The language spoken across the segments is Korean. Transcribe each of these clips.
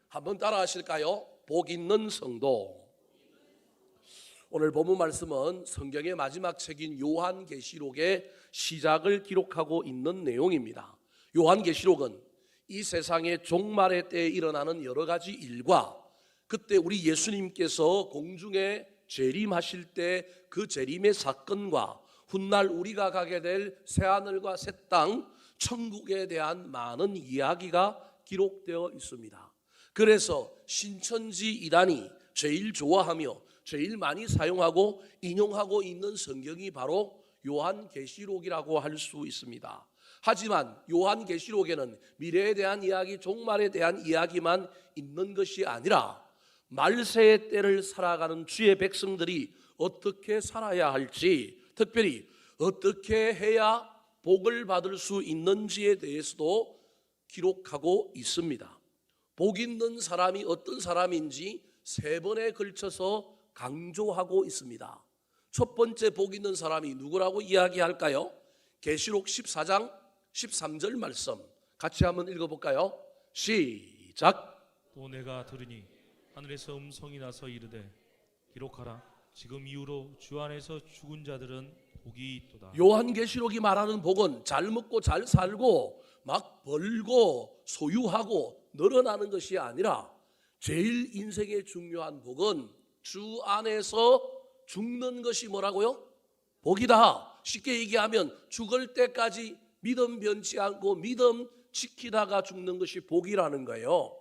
한번 따라 하실까요? 복 있는 성도. 오늘 본문 말씀은 성경의 마지막 책인 요한계시록의 시작을 기록하고 있는 내용입니다. 요한계시록은 이 세상의 종말의 때에 일어나는 여러 가지 일과 그때 우리 예수님께서 공중에 재림하실 때 그 재림의 사건과 훗날 우리가 가게 될 새하늘과 새 땅, 천국에 대한 많은 이야기가 기록되어 있습니다. 그래서 신천지 이단이 제일 좋아하며 제일 많이 사용하고 인용하고 있는 성경이 바로 요한계시록이라고 할 수 있습니다. 하지만 요한계시록에는 미래에 대한 이야기, 종말에 대한 이야기만 있는 것이 아니라 말세의 때를 살아가는 주의 백성들이 어떻게 살아야 할지, 특별히 어떻게 해야 복을 받을 수 있는지에 대해서도 기록하고 있습니다. 복 있는 사람이 어떤 사람인지 세 번에 걸쳐서 강조하고 있습니다. 첫 번째 복 있는 사람이 누구라고 이야기할까요? 계시록 14장 13절 말씀 같이 한번 읽어볼까요? 시작. 또 내가 들으니 하늘에서 음성이 나서 이르되 기록하라. 지금 이후로 주 안에서 죽은 자들은 복이 있도다. 요한계시록이 말하는 복은 잘 먹고 잘 살고 막 벌고 소유하고 늘어나는 것이 아니라 제일 인생의 중요한 복은 주 안에서 죽는 것이 뭐라고요? 복이다. 쉽게 얘기하면 죽을 때까지 믿음 변치 않고 믿음 지키다가 죽는 것이 복이라는 거예요.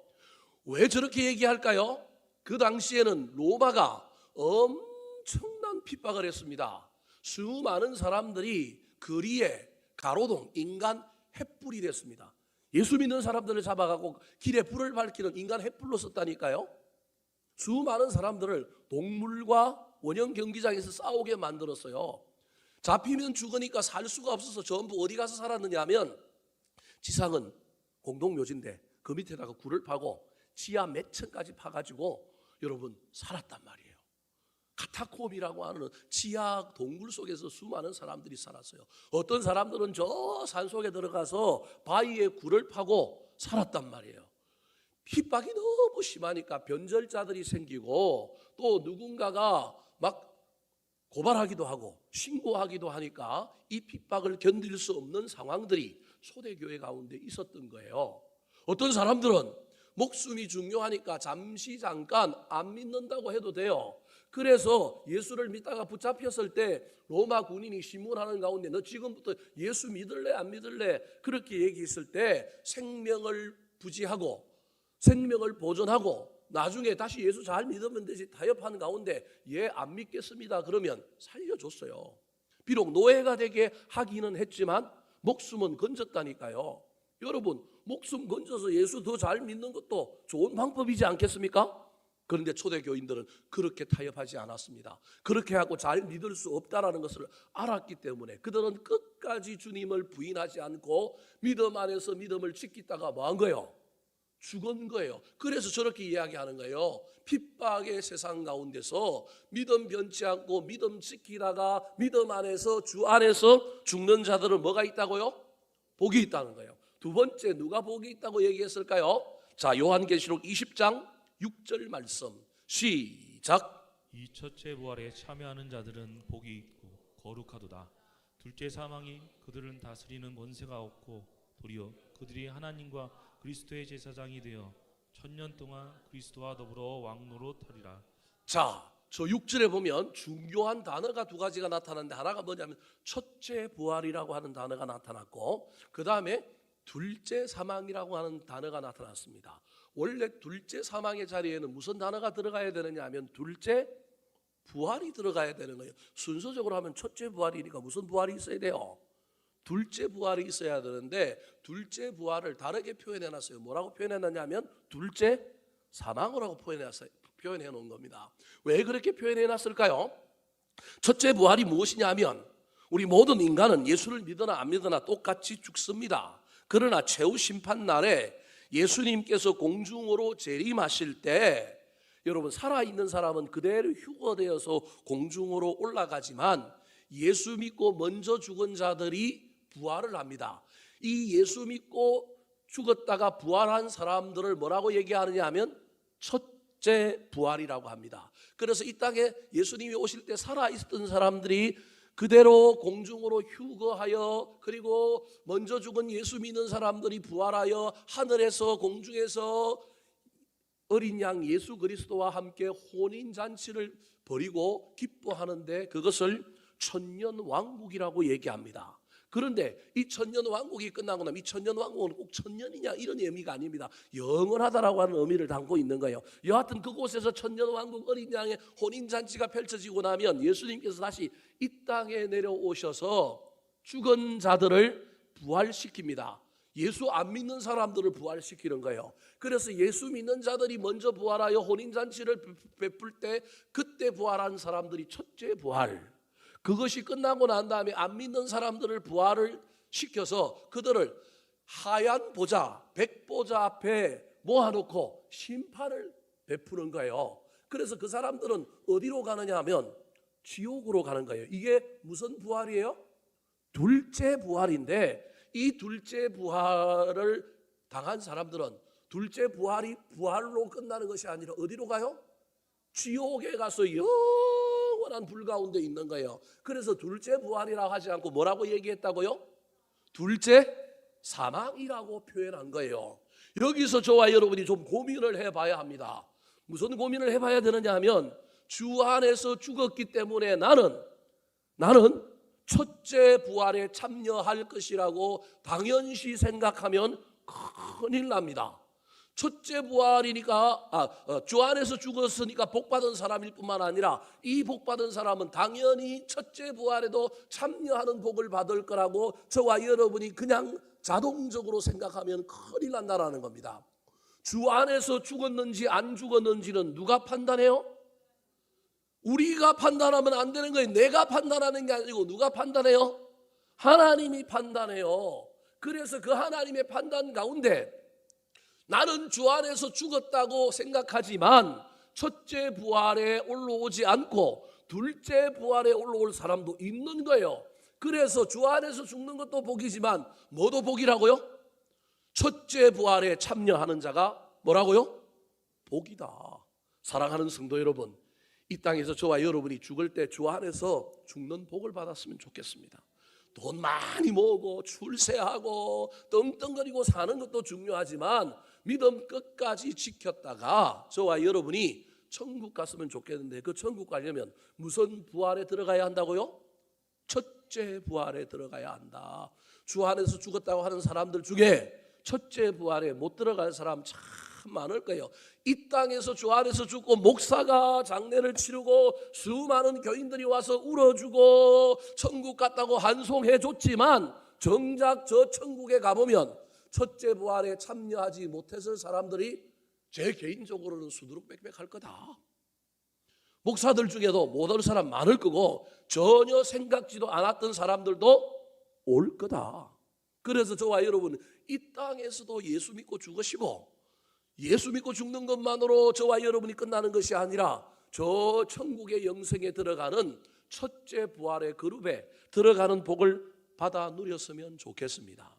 왜 저렇게 얘기할까요? 그 당시에는 로마가 엄청난 핍박을 했습니다. 수많은 사람들이 거리에 가로등, 인간 횃불이 됐습니다. 예수 믿는 사람들을 잡아가고 길에 불을 밝히는 인간 횃불로 썼다니까요. 수많은 사람들을 동물과 원형 경기장에서 싸우게 만들었어요. 잡히면 죽으니까 살 수가 없어서 전부 어디 가서 살았느냐 하면 지상은 공동묘지인데 그 밑에다가 굴을 파고 지하 몇 층까지 파가지고 여러분 살았단 말이에요. 카타콤이라고 하는 지하 동굴 속에서 수많은 사람들이 살았어요. 어떤 사람들은 저 산속에 들어가서 바위에 굴을 파고 살았단 말이에요. 핍박이 너무 심하니까 변절자들이 생기고 또 누군가가 막 고발하기도 하고 신고하기도 하니까 이 핍박을 견딜 수 없는 상황들이 초대교회 가운데 있었던 거예요. 어떤 사람들은 목숨이 중요하니까 잠깐 안 믿는다고 해도 돼요. 그래서 예수를 믿다가 붙잡혔을 때 로마 군인이 신문하는 가운데 너 지금부터 예수 믿을래 안 믿을래 그렇게 얘기했을 때 생명을 부지하고 생명을 보존하고 나중에 다시 예수 잘 믿으면 되지 타협하는 가운데 안 믿겠습니다 그러면 살려줬어요. 비록 노예가 되게 하기는 했지만 목숨은 건졌다니까요. 여러분 목숨 건져서 예수 더 잘 믿는 것도 좋은 방법이지 않겠습니까? 그런데 초대교인들은 그렇게 타협하지 않았습니다. 그렇게 하고 잘 믿을 수 없다는 것을 알았기 때문에 그들은 끝까지 주님을 부인하지 않고 믿음 안에서 믿음을 지키다가 뭐 한 거예요? 죽은 거예요. 그래서 저렇게 이야기하는 거예요. 핍박의 세상 가운데서 믿음 변치 않고 믿음 지키다가 믿음 안에서 주 안에서 죽는 자들은 뭐가 있다고요? 복이 있다는 거예요. 두 번째 누가 복이 있다고 얘기했을까요? 자, 요한계시록 20장 6절 말씀 시작. 이 첫째 부활에 참여하는 자들은 복이 있고 거룩하도다. 둘째 사망이 그들은 다스리는 권세가 없고 도리어 그들이 하나님과 그리스도의 제사장이 되어 1000년 동안 그리스도와 더불어 왕노릇하리라. 자, 저 6절에 보면 중요한 단어가 두 가지가 나타나는데 하나가 뭐냐면 첫째 부활이라고 하는 단어가 나타났고 그 다음에 둘째 사망이라고 하는 단어가 나타났습니다. 원래 둘째 사망의 자리에는 무슨 단어가 들어가야 되느냐 하면 둘째 부활이 들어가야 되는 거예요. 순서적으로 하면 첫째 부활이니까 무슨 부활이 있어야 돼요? 둘째 부활이 있어야 되는데 둘째 부활을 다르게 표현해놨어요. 뭐라고 표현해놨냐면 둘째 사망이라고 표현해 놓은 겁니다. 왜 그렇게 표현해놨을까요? 첫째 부활이 무엇이냐 하면 우리 모든 인간은 예수를 믿으나 안 믿으나 똑같이 죽습니다. 그러나 최후 심판 날에 예수님께서 공중으로 재림하실 때 여러분 살아있는 사람은 그대로 휴거되어서 공중으로 올라가지만 예수 믿고 먼저 죽은 자들이 부활을 합니다. 이 예수 믿고 죽었다가 부활한 사람들을 뭐라고 얘기하느냐 하면 첫째 부활이라고 합니다. 그래서 이 땅에 예수님이 오실 때 살아있었던 사람들이 그대로 공중으로 휴거하여, 그리고 먼저 죽은 예수 믿는 사람들이 부활하여 하늘에서 공중에서 어린 양 예수 그리스도와 함께 혼인잔치를 벌이고 기뻐하는데 그것을 천년왕국이라고 얘기합니다. 그런데 이 천년왕국이 끝나고 나면 이 천년왕국은 꼭 천년이냐 이런 의미가 아닙니다. 영원하다라고 하는 의미를 담고 있는 거예요. 여하튼 그곳에서 천년왕국 어린 양의 혼인잔치가 펼쳐지고 나면 예수님께서 다시 이 땅에 내려오셔서 죽은 자들을 부활시킵니다. 예수 안 믿는 사람들을 부활시키는 거예요. 그래서 예수 믿는 자들이 먼저 부활하여 혼인잔치를 베풀 때 그때 부활한 사람들이 첫째 부활, 그것이 끝나고 난 다음에 안 믿는 사람들을 부활을 시켜서 그들을 하얀 보좌, 백보좌 앞에 모아놓고 심판을 베푸는 거예요. 그래서 그 사람들은 어디로 가느냐 하면 지옥으로 가는 거예요. 이게 무슨 부활이에요? 둘째 부활인데, 이 둘째 부활을 당한 사람들은 둘째 부활이 부활로 끝나는 것이 아니라 어디로 가요? 지옥에 가서 영원한 불 가운데 있는 거예요. 그래서 둘째 부활이라고 하지 않고 뭐라고 얘기했다고요? 둘째 사망이라고 표현한 거예요. 여기서 저와 여러분이 좀 고민을 해봐야 합니다. 무슨 고민을 해봐야 되느냐 하면, 주 안에서 죽었기 때문에 나는 첫째 부활에 참여할 것이라고 당연시 생각하면 큰일 납니다. 첫째 부활이니까 주 안에서 죽었으니까 복받은 사람일 뿐만 아니라 이 복받은 사람은 당연히 첫째 부활에도 참여하는 복을 받을 거라고 저와 여러분이 그냥 자동적으로 생각하면 큰일 난다라는 겁니다. 주 안에서 죽었는지 안 죽었는지는 누가 판단해요? 우리가 판단하면 안 되는 거예요. 내가 판단하는 게 아니고 누가 판단해요? 하나님이 판단해요. 그래서 그 하나님의 판단 가운데 나는 주 안에서 죽었다고 생각하지만 첫째 부활에 올라오지 않고 둘째 부활에 올라올 사람도 있는 거예요. 그래서 주 안에서 죽는 것도 복이지만 뭐도 복이라고요? 첫째 부활에 참여하는 자가 뭐라고요? 복이다. 사랑하는 성도 여러분, 이 땅에서 저와 여러분이 죽을 때 주 안에서 죽는 복을 받았으면 좋겠습니다. 돈 많이 모으고 출세하고 떵떵거리고 사는 것도 중요하지만 믿음 끝까지 지켰다가 저와 여러분이 천국 갔으면 좋겠는데, 그 천국 가려면 무슨 부활에 들어가야 한다고요? 첫째 부활에 들어가야 한다. 주 안에서 죽었다고 하는 사람들 중에 첫째 부활에 못 들어갈 사람 참 많을 거예요. 이 땅에서 주 안에서 죽고 목사가 장례를 치르고 수많은 교인들이 와서 울어주고 천국 갔다고 환송해 줬지만 정작 저 천국에 가보면 첫째 부활에 참여하지 못했을 사람들이 제 개인적으로는 수두룩빽빽할 거다. 목사들 중에도 못 올 사람 많을 거고 전혀 생각지도 않았던 사람들도 올 거다. 그래서 저와 여러분, 이 땅에서도 예수 믿고 죽으시고 예수 믿고 죽는 것만으로 저와 여러분이 끝나는 것이 아니라 저 천국의 영생에 들어가는 첫째 부활의 그룹에 들어가는 복을 받아 누렸으면 좋겠습니다.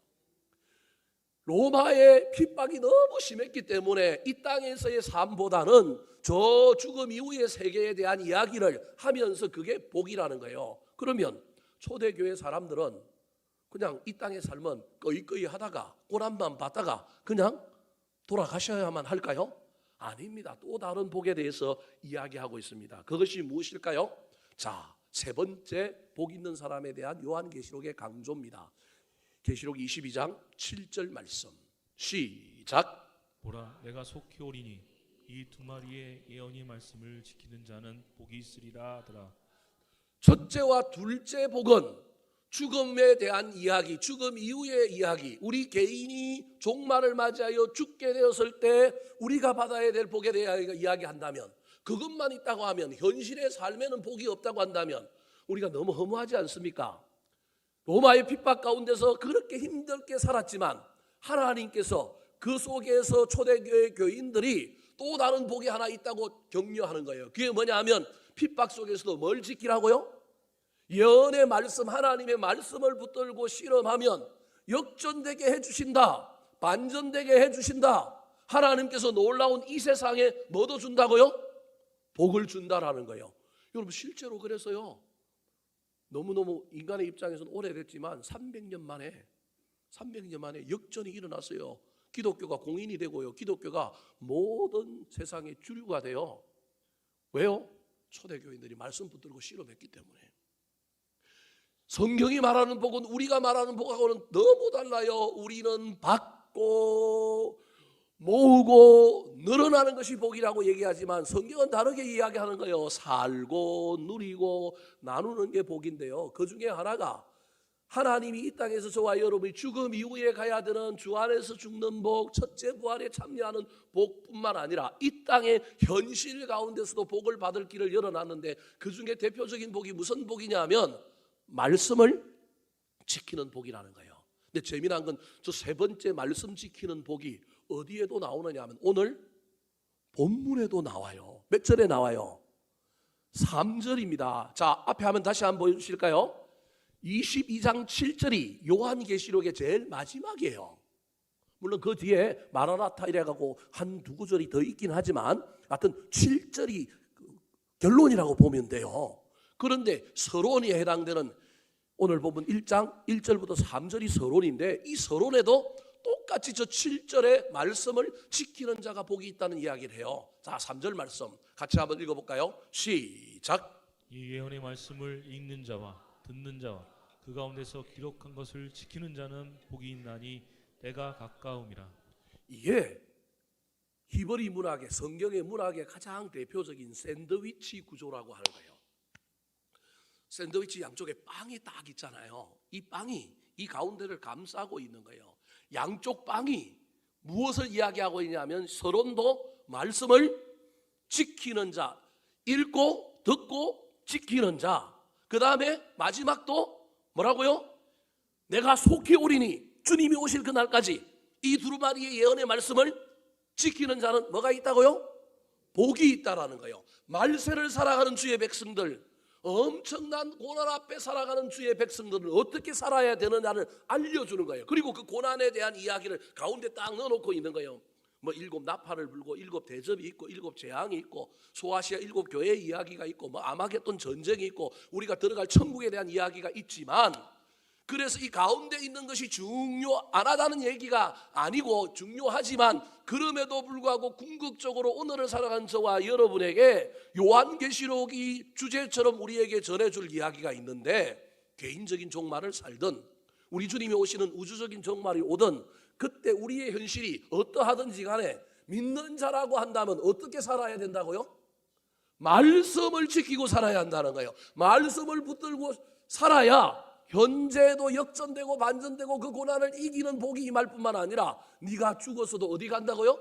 로마의 핍박이 너무 심했기 때문에 이 땅에서의 삶보다는 저 죽음 이후의 세계에 대한 이야기를 하면서 그게 복이라는 거예요. 그러면 초대교회 사람들은 그냥 이 땅의 삶은 꺼이꺼이 하다가 꼬람만 받다가 그냥 돌아가셔야만 할까요? 아닙니다. 또 다른 복에 대해서 이야기하고 있습니다. 그것이 무엇일까요? 자, 세 번째 복 있는 사람에 대한 요한계시록의 강조입니다. 계시록 22장 7절 말씀 시작. 보라, 내가 속히 오리니 이 두 마리의 예언의 말씀을 지키는 자는 복이 있으리라 하더라. 첫째와 둘째 복은 죽음에 대한 이야기, 죽음 이후의 이야기, 우리 개인이 종말을 맞이하여 죽게 되었을 때 우리가 받아야 될 복에 대해 이야기한다면, 그것만 있다고 하면, 현실의 삶에는 복이 없다고 한다면 우리가 너무 허무하지 않습니까? 로마의 핍박 가운데서 그렇게 힘들게 살았지만 하나님께서 그 속에서 초대교회 교인들이 또 다른 복이 하나 있다고 격려하는 거예요. 그게 뭐냐 하면 핍박 속에서도 뭘 지키라고요? 예언의 말씀, 하나님의 말씀을 붙들고 실험하면 역전되게 해주신다, 반전되게 해주신다. 하나님께서 놀라운 이 세상에 뭐 더 준다고요? 복을 준다라는 거예요. 여러분 실제로 그래서요, 너무너무 인간의 입장에서는 오래됐지만 300년 만에 역전이 일어났어요. 기독교가 공인이 되고요, 기독교가 모든 세상의 주류가 돼요. 왜요? 초대교인들이 말씀 붙들고 실험했기 때문에. 성경이 말하는 복은 우리가 말하는 복하고는 너무 달라요. 우리는 받고 모으고 늘어나는 것이 복이라고 얘기하지만 성경은 다르게 이야기하는 거예요. 살고 누리고 나누는 게 복인데요, 그 중에 하나가 하나님이 이 땅에서 저와 여러분이 죽음 이후에 가야 되는 주 안에서 죽는 복, 첫째 부활에 참여하는 복뿐만 아니라 이 땅의 현실 가운데서도 복을 받을 길을 열어놨는데, 그 중에 대표적인 복이 무슨 복이냐면 말씀을 지키는 복이라는 거예요. 근데 재미난 건 저 세 번째 말씀 지키는 복이 어디에도 나오느냐 하면 오늘 본문에도 나와요. 몇 절에 나와요? 3절입니다. 자, 앞에 하면 다시 한번 보여주실까요? 22장 7절이 요한계시록의 제일 마지막이에요. 물론 그 뒤에 마라나타 이래가고 한두 구절이 더 있긴 하지만 하여튼 7절이 결론이라고 보면 돼요. 그런데 서론에 해당되는 오늘 본문 1장 1절부터 3절이 서론인데, 이 서론에도 똑같이 저 7절의 말씀을 지키는 자가 복이 있다는 이야기를 해요. 자, 3절 말씀 같이 한번 읽어볼까요? 시작. 이 예언의 말씀을 읽는 자와 듣는 자와 그 가운데서 기록한 것을 지키는 자는 복이 있나니 때가 가까움이라. 이게 히브리 문학의, 성경의 문학의 가장 대표적인 샌드위치 구조라고 하는 거예요. 샌드위치 양쪽에 빵이 딱 있잖아요. 이 빵이 이 가운데를 감싸고 있는 거예요. 양쪽 빵이 무엇을 이야기하고 있냐면 서론도 말씀을 지키는 자, 읽고 듣고 지키는 자, 그 다음에 마지막도 뭐라고요? 내가 속히 오리니 주님이 오실 그날까지 이 두루마리의 예언의 말씀을 지키는 자는 뭐가 있다고요? 복이 있다라는 거예요. 말세를 살아가는 주의 백성들, 엄청난 고난 앞에 살아가는 주의 백성들은 어떻게 살아야 되느냐를 알려주는 거예요. 그리고 그 고난에 대한 이야기를 가운데 딱 넣어놓고 있는 거예요. 뭐 7 나팔을 불고 7 대접이 있고 7 재앙이 있고 소아시아 7 교회 이야기가 있고 뭐 아마겟돈 전쟁이 있고 우리가 들어갈 천국에 대한 이야기가 있지만, 그래서 이 가운데 있는 것이 중요 안 하다는 얘기가 아니고 중요하지만, 그럼에도 불구하고 궁극적으로 오늘을 살아가는 저와 여러분에게 요한계시록이 주제처럼 우리에게 전해줄 이야기가 있는데, 개인적인 종말을 살든 우리 주님이 오시는 우주적인 종말이 오든 그때 우리의 현실이 어떠하든지 간에 믿는 자라고 한다면 어떻게 살아야 된다고요? 말씀을 지키고 살아야 한다는 거예요. 말씀을 붙들고 살아야 현재도 역전되고 반전되고 그 고난을 이기는 복이 임할 뿐만 아니라 네가 죽어서도 어디 간다고요?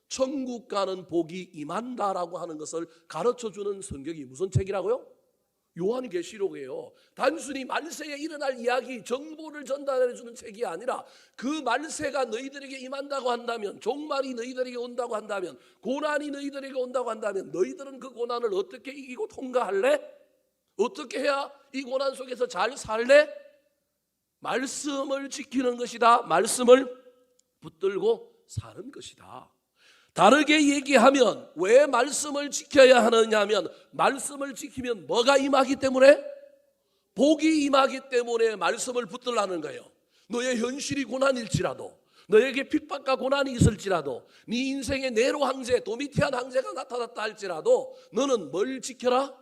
천국 가는 복이 임한다라고 하는 것을 가르쳐주는 성경이 무슨 책이라고요? 요한계시록이에요. 단순히 말세에 일어날 이야기, 정보를 전달해주는 책이 아니라 그 말세가 너희들에게 임한다고 한다면, 종말이 너희들에게 온다고 한다면, 고난이 너희들에게 온다고 한다면 너희들은 그 고난을 어떻게 이기고 통과할래? 어떻게 해야 이 고난 속에서 잘 살래? 말씀을 지키는 것이다. 말씀을 붙들고 사는 것이다. 다르게 얘기하면 왜 말씀을 지켜야 하느냐 하면, 말씀을 지키면 뭐가 임하기 때문에? 복이 임하기 때문에 말씀을 붙들라는 거예요. 너의 현실이 고난일지라도, 너에게 핍박과 고난이 있을지라도, 네 인생에 네로 황제, 도미티안 황제가 나타났다 할지라도 너는 뭘 지켜라?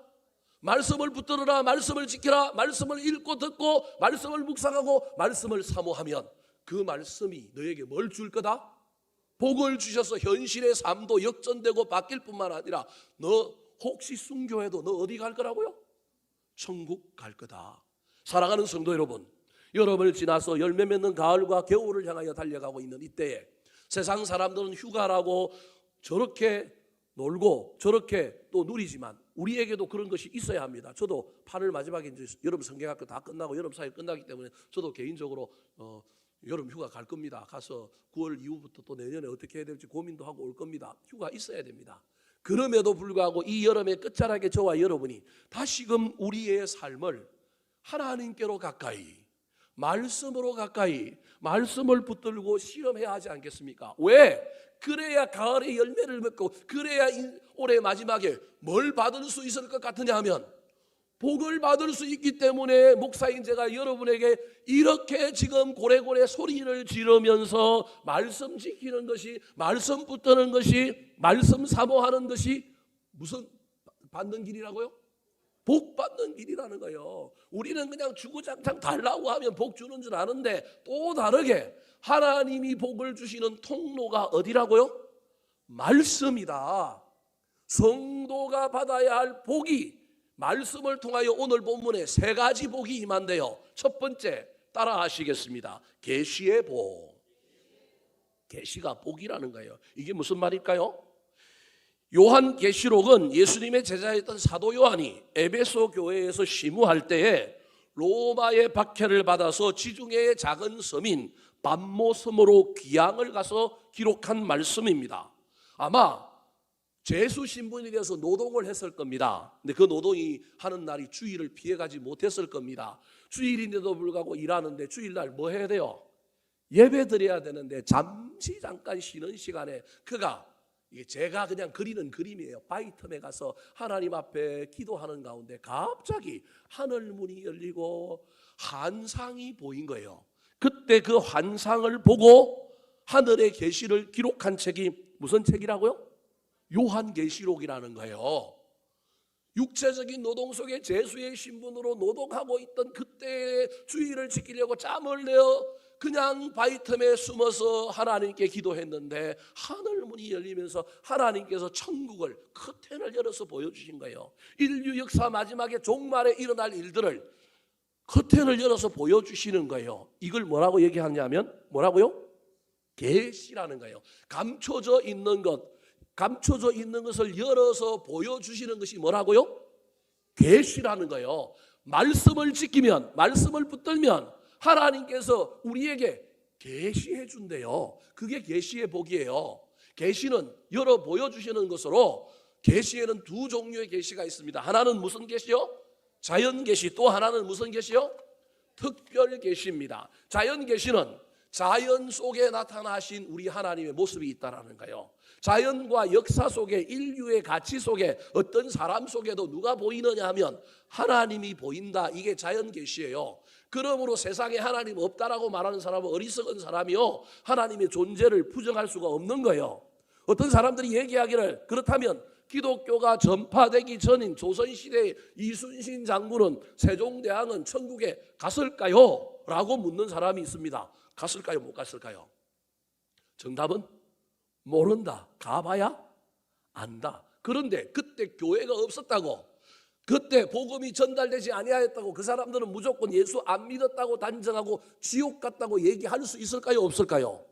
말씀을 붙들어라. 말씀을 지켜라. 말씀을 읽고 듣고 말씀을 묵상하고 말씀을 사모하면 그 말씀이 너에게 뭘 줄 거다? 복을 주셔서 현실의 삶도 역전되고 바뀔 뿐만 아니라 너 혹시 순교해도 너 어디 갈 거라고요? 천국 갈 거다. 사랑하는 성도 여러분, 여름을 지나서 열매 맺는 가을과 겨울을 향하여 달려가고 있는 이때에 세상 사람들은 휴가라고 저렇게 놀고 저렇게 또 누리지만 우리에게도 그런 것이 있어야 합니다. 저도 8월 마지막에 이제 여름 성경학교 다 끝나고 여름 사역 끝나기 때문에 저도 개인적으로 여름 휴가 갈 겁니다. 가서 9월 이후부터 또 내년에 어떻게 해야 될지 고민도 하고 올 겁니다. 휴가 있어야 됩니다. 그럼에도 불구하고 이 여름의 끝자락에 저와 여러분이 다시금 우리의 삶을 하나님께로 가까이, 말씀으로 가까이, 말씀을 붙들고 실험해야 하지 않겠습니까? 왜? 그래야 가을에 열매를 맺고, 그래야 올해 마지막에 뭘 받을 수 있을 것 같으냐 하면 복을 받을 수 있기 때문에 목사인 제가 여러분에게 이렇게 지금 고래고래 소리를 지르면서 말씀 지키는 것이, 말씀 붙드는 것이, 말씀 사모하는 것이 무슨 받는 길이라고요? 복 받는 길이라는 거예요. 우리는 그냥 주구장창 달라고 하면 복 주는 줄 아는데, 또 다르게 하나님이 복을 주시는 통로가 어디라고요? 말씀이다. 성도가 받아야 할 복이 말씀을 통하여 오늘 본문에 세 가지 복이 임한대요. 첫 번째, 따라 하시겠습니다. 계시의 복. 계시가 복이라는 거예요. 이게 무슨 말일까요? 요한계시록은 예수님의 제자였던 사도 요한이 에베소 교회에서 심우할 때에 로마의 박해를 받아서 지중해의 작은 섬인 밤모섬으로 귀향을 가서 기록한 말씀입니다. 아마 제수 신분이 되어서 노동을 했을 겁니다. 근데 그 노동이 하는 날이 주일을 피해가지 못했을 겁니다. 주일인데도 불구하고 일하는데 주일날 뭐 해야 돼요? 예배 드려야 되는데 잠깐 쉬는 시간에 그가, 이게 제가 그냥 그리는 그림이에요. 바위틈에 가서 하나님 앞에 기도하는 가운데 갑자기 하늘 문이 열리고 환상이 보인 거예요. 그때 그 환상을 보고 하늘의 계시를 기록한 책이 무슨 책이라고요? 요한계시록이라는 거예요. 육체적인 노동 속에 제수의 신분으로 노동하고 있던 그때 주의를 지키려고 짬을 내어 그냥 바위틈에 숨어서 하나님께 기도했는데 하늘 문이 열리면서 하나님께서 천국을, 커튼을 열어서 보여주신 거예요. 인류 역사 마지막에 종말에 일어날 일들을 커튼을 열어서 보여주시는 거예요. 이걸 뭐라고 얘기하냐면 뭐라고요? 계시라는 거예요. 감춰져 있는 것을 열어서 보여주시는 것이 뭐라고요? 계시라는 거예요. 말씀을 지키면, 말씀을 붙들면 하나님께서 우리에게 계시해 준대요. 그게 계시의 복이에요. 계시는 열어 보여주시는 것으로, 계시에는 두 종류의 계시가 있습니다. 하나는 무슨 계시요? 자연 계시. 또 하나는 무슨 계시요? 특별 계시입니다. 자연 계시는 자연 속에 나타나신 우리 하나님의 모습이 있다라는 거예요. 자연과 역사 속에, 인류의 가치 속에, 어떤 사람 속에도 누가 보이느냐 하면 하나님이 보인다. 이게 자연 계시예요. 그러므로 세상에 하나님 없다라고 말하는 사람은 어리석은 사람이요, 하나님의 존재를 부정할 수가 없는 거예요. 어떤 사람들이 얘기하기를, 그렇다면 기독교가 전파되기 전인 조선시대의 이순신 장군은, 세종대왕은 천국에 갔을까요? 라고 묻는 사람이 있습니다. 갔을까요? 못 갔을까요? 정답은 모른다. 가봐야 안다. 그런데 그때 교회가 없었다고, 그때 복음이 전달되지 아니하였다고 그 사람들은 무조건 예수 안 믿었다고 단정하고 지옥 갔다고 얘기할 수 있을까요? 없을까요?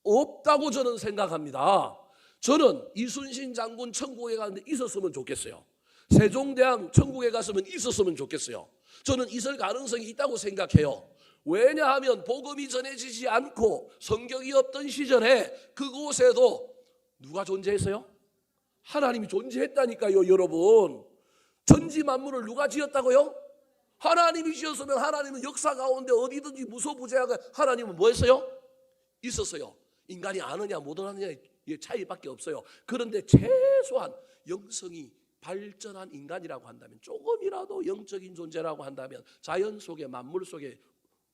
없다고 저는 생각합니다. 저는 이순신 장군 천국에 가는데 있었으면 좋겠어요. 세종대왕 천국에 갔으면 있었으면 좋겠어요. 저는 있을 가능성이 있다고 생각해요. 왜냐하면 복음이 전해지지 않고 성경이 없던 시절에 그곳에도 누가 존재했어요? 하나님이 존재했다니까요. 여러분, 천지 만물을 누가 지었다고요? 하나님이 지었으면 하나님은 역사 가운데 어디든지 무소부재하게, 하나님은 뭐 했어요? 있었어요. 인간이 아느냐 못 아느냐의 차이밖에 없어요. 그런데 최소한 영성이 발전한 인간이라고 한다면, 조금이라도 영적인 존재라고 한다면, 자연 속에, 만물 속에,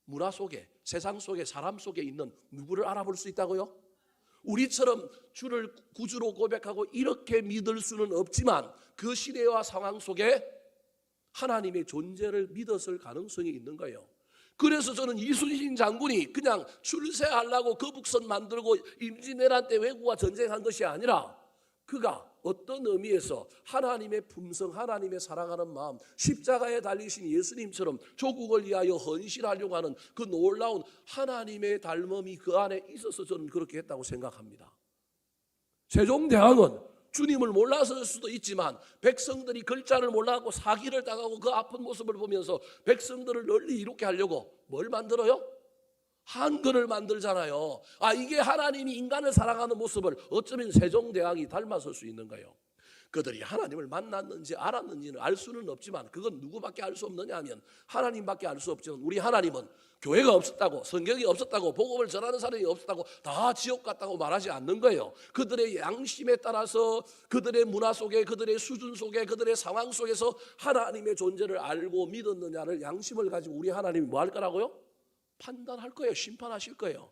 문화 속에, 세상 속에, 사람 속에 있는 누구를 알아볼 수 있다고요? 우리처럼 주를 구주로 고백하고 이렇게 믿을 수는 없지만 그 시대와 상황 속에 하나님의 존재를 믿었을 가능성이 있는 거예요. 그래서 저는 이순신 장군이 그냥 출세하려고 거북선 만들고 임진왜란 때 왜구와 전쟁한 것이 아니라, 그가 어떤 의미에서 하나님의 품성, 하나님의 사랑하는 마음, 십자가에 달리신 예수님처럼 조국을 위하여 헌신하려고 하는 그 놀라운 하나님의 닮음이 그 안에 있어서 저는 그렇게 했다고 생각합니다. 세종대왕은 주님을 몰라서일 수도 있지만 백성들이 글자를 몰라서 사기를 당하고 그 아픈 모습을 보면서 백성들을 널리 이롭게 하려고 뭘 만들어요? 한글을 만들잖아요. 이게 하나님이 인간을 사랑하는 모습을 어쩌면 세종대왕이 닮았을 수 있는 거예요. 그들이 하나님을 만났는지 알았는지는 알 수는 없지만 그건 누구밖에 알 수 없느냐 하면 하나님밖에 알 수 없지만 우리 하나님은 교회가 없었다고 성경이 없었다고 복음을 전하는 사람이 없었다고 다 지옥 같다고 말하지 않는 거예요. 그들의 양심에 따라서 그들의 문화 속에 그들의 수준 속에 그들의 상황 속에서 하나님의 존재를 알고 믿었느냐를 양심을 가지고 우리 하나님이 뭐 할 거라고요? 판단할 거예요. 심판하실 거예요.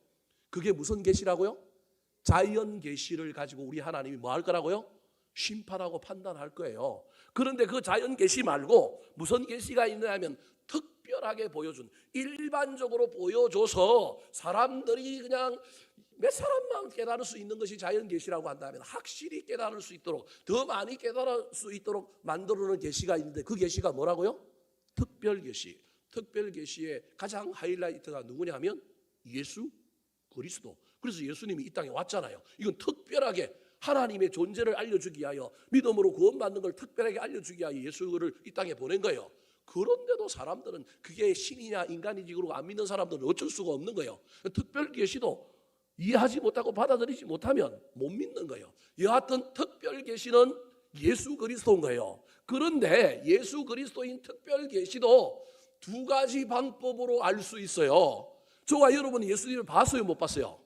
그게 무슨 계시라고요? 자연 계시를 가지고 우리 하나님이 뭐 할 거라고요? 심판하고 판단할 거예요. 그런데 그 자연 계시 말고 무슨 계시가 있느냐 하면 특별하게 보여준, 일반적으로 보여줘서 사람들이 그냥 몇 사람만 깨달을 수 있는 것이 자연 계시라고 한다면 확실히 깨달을 수 있도록 더 많이 깨달을 수 있도록 만들어놓은 계시가 있는데 그 계시가 뭐라고요? 특별 계시. 특별 계시의 가장 하이라이트가 누구냐 하면 예수 그리스도. 그래서 예수님이 이 땅에 왔잖아요. 이건 특별하게 하나님의 존재를 알려주기 위하여 믿음으로 구원받는 걸 특별하게 알려주기 위하여 예수를 이 땅에 보낸 거예요. 그런데도 사람들은 그게 신이냐 인간이지 그러고 안 믿는 사람들은 어쩔 수가 없는 거예요. 특별 계시도 이해하지 못하고 받아들이지 못하면 못 믿는 거예요. 여하튼 특별 계시는 예수 그리스도인 거예요. 그런데 예수 그리스도인 특별 계시도 두 가지 방법으로 알 수 있어요. 저와 여러분은 예수님을 봤어요, 못 봤어요?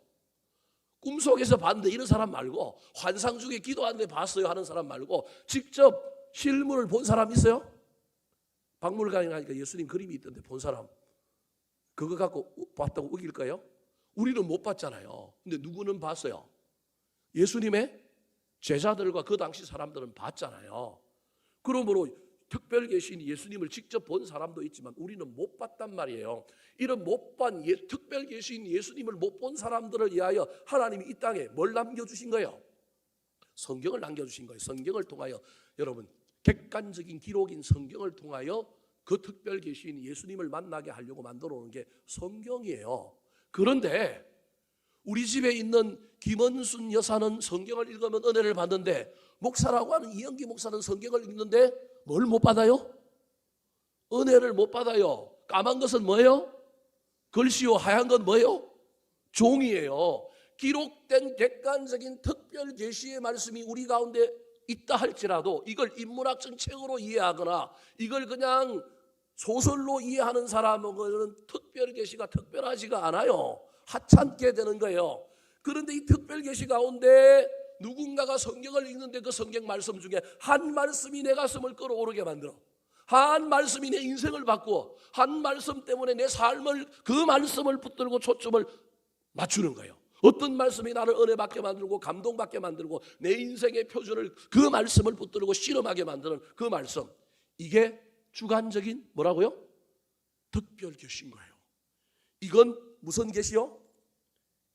꿈속에서 봤는데 이런 사람 말고, 환상 중에 기도하는데 봤어요 하는 사람 말고 직접 실물을 본 사람 있어요? 박물관에 가니까 예수님 그림이 있던데 본 사람 그거 갖고 봤다고 우길까요? 우리는 못 봤잖아요. 근데 누구는 봤어요? 예수님의 제자들과 그 당시 사람들은 봤잖아요. 그러므로 특별 계신 예수님을 직접 본 사람도 있지만 우리는 못 봤단 말이에요. 이런 못 본 특별 계신 예수님을 못 본 사람들을 위하여 하나님이 이 땅에 뭘 남겨주신 거예요? 성경을 남겨주신 거예요. 성경을 통하여 여러분 객관적인 기록인 성경을 통하여 그 특별 계신 예수님을 만나게 하려고 만들어 놓은 게 성경이에요. 그런데 우리 집에 있는 김원순 여사는 성경을 읽으면 은혜를 받는데 목사라고 하는 이영기 목사는 성경을 읽는데 뭘 못 받아요? 은혜를 못 받아요. 까만 것은 뭐예요? 글씨요. 하얀 건 뭐예요? 종이에요. 기록된 객관적인 특별 계시의 말씀이 우리 가운데 있다 할지라도 이걸 인문학적 책으로 이해하거나 이걸 그냥 소설로 이해하는 사람은 특별 계시가 특별하지가 않아요. 하찮게 되는 거예요. 그런데 이 특별 계시 가운데 누군가가 성경을 읽는데 그 성경 말씀 중에 한 말씀이 내 가슴을 끌어오르게 만들어, 한 말씀이 내 인생을 바꾸어, 한 말씀 때문에 내 삶을 그 말씀을 붙들고 초점을 맞추는 거예요. 어떤 말씀이 나를 은혜받게 만들고 감동받게 만들고 내 인생의 표준을 그 말씀을 붙들고 실험하게 만드는 그 말씀, 이게 주관적인 뭐라고요? 특별 계시인 거예요. 이건 무슨 계시요?